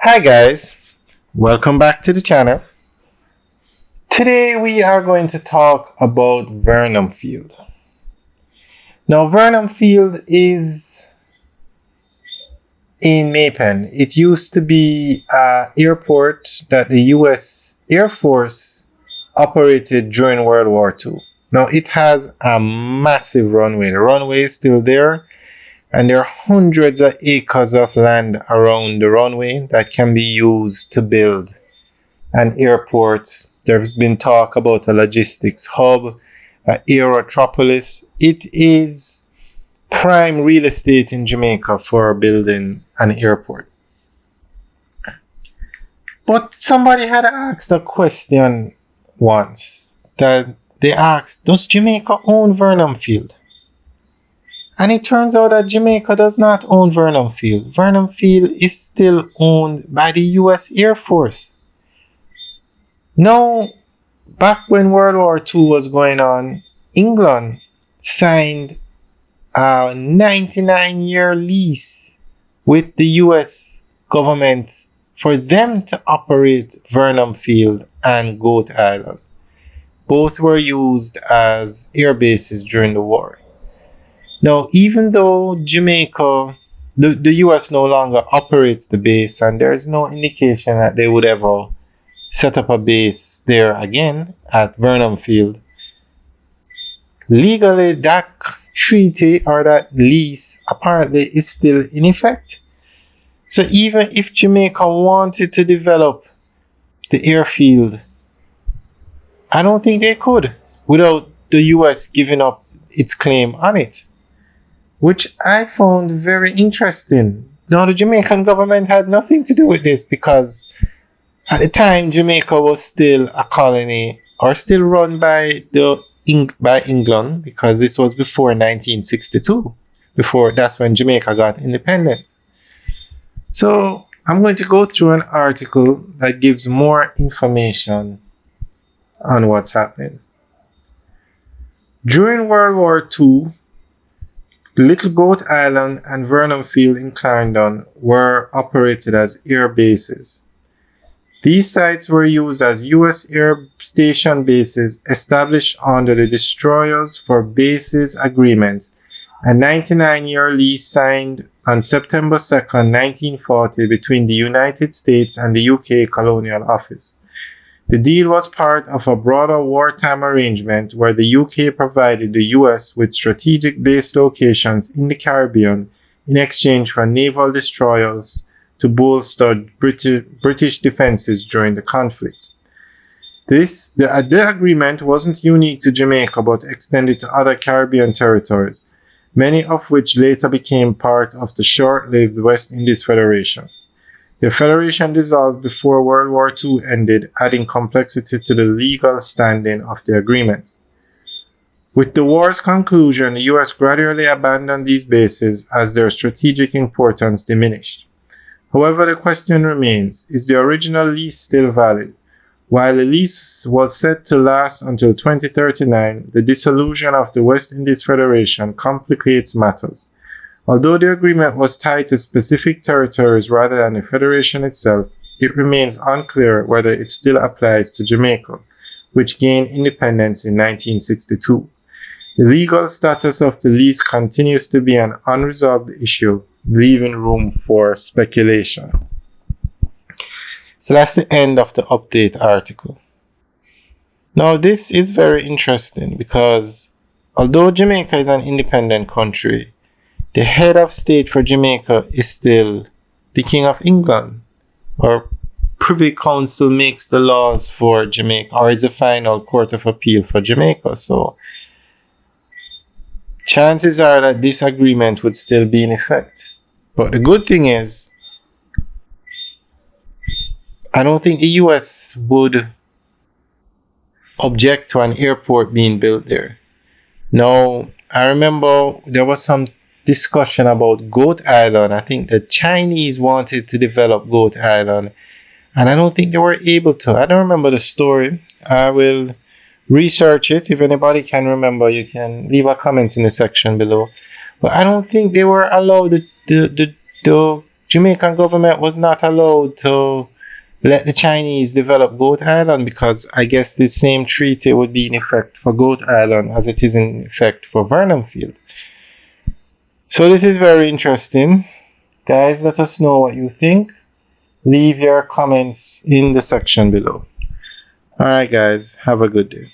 Hi guys, welcome back to the channel. Today we are going to talk about Vernamfield. Now Vernamfield is in Maypen. It used to be an airport that the US Air Force operated during World War II. Now it has a massive runway. The runway is still there, and there are hundreds of acres of land around the runway that can be used to build an airport. There's been talk about a logistics hub, an aerotropolis. It is prime real estate in Jamaica for building an airport. But somebody had asked a question once that they asked, does Jamaica own Vernamfield? And it turns out that Jamaica does not own Vernamfield. Vernamfield is still owned by the US Air Force. Now, back when World War II was going on, England signed a 99-year lease with the US government for them to operate Vernamfield and Goat Island. Both were used as air bases during the war. Now, even though the US no longer operates the base, and there is no indication that they would ever set up a base there again at Vernamfield, legally that treaty or that lease apparently is still in effect. So even if Jamaica wanted to develop the airfield, I don't think they could without the US giving up its claim on it, which I found very interesting. Now, the Jamaican government had nothing to do with this because at the time Jamaica was still a colony or still run by England, because this was before 1962. Before that's when Jamaica got independence. So I'm going to go through an article that gives more information on what's happening. During World War II, Little Goat Island and Vernamfield in Clarendon were operated as air bases. These sites were used as US Air Station bases established under the Destroyers for Bases Agreement, a 99-year lease signed on September 2, 1940 between the United States and the UK Colonial Office. The deal was part of a broader wartime arrangement where the UK provided the US with strategic base locations in the Caribbean in exchange for naval destroyers to bolster British defenses during the conflict. The agreement wasn't unique to Jamaica but extended to other Caribbean territories, many of which later became part of the short-lived West Indies Federation. The Federation dissolved before World War II ended, adding complexity to the legal standing of the agreement. With the war's conclusion, the US gradually abandoned these bases as their strategic importance diminished. However, the question remains, is the original lease still valid? While the lease was set to last until 2039, the dissolution of the West Indies Federation complicates matters. Although the agreement was tied to specific territories rather than the Federation itself, it remains unclear whether it still applies to Jamaica, which gained independence in 1962. The legal status of the lease continues to be an unresolved issue, leaving room for speculation. So that's the end of the update article. Now, this is very interesting because although Jamaica is an independent country, the head of state for Jamaica is still the King of England, or Privy Council makes the laws for Jamaica, or is the final court of appeal for Jamaica. So chances are that this agreement would still be in effect. But the good thing is, I don't think the US would object to an airport being built there. Now, I remember there was some discussion about Goat Island. I think the Chinese wanted to develop Goat Island, and I don't think they were able to. I don't remember the story. I will research it. If anybody can remember, you can leave a comment in the section below. But I don't think they were allowed, the Jamaican government was not allowed to let the Chinese develop Goat Island because I guess the same treaty would be in effect for Goat Island as it is in effect for Vernamfield. So this is very interesting. Guys, let us know what you think. Leave your comments in the section below. Alright guys, have a good day.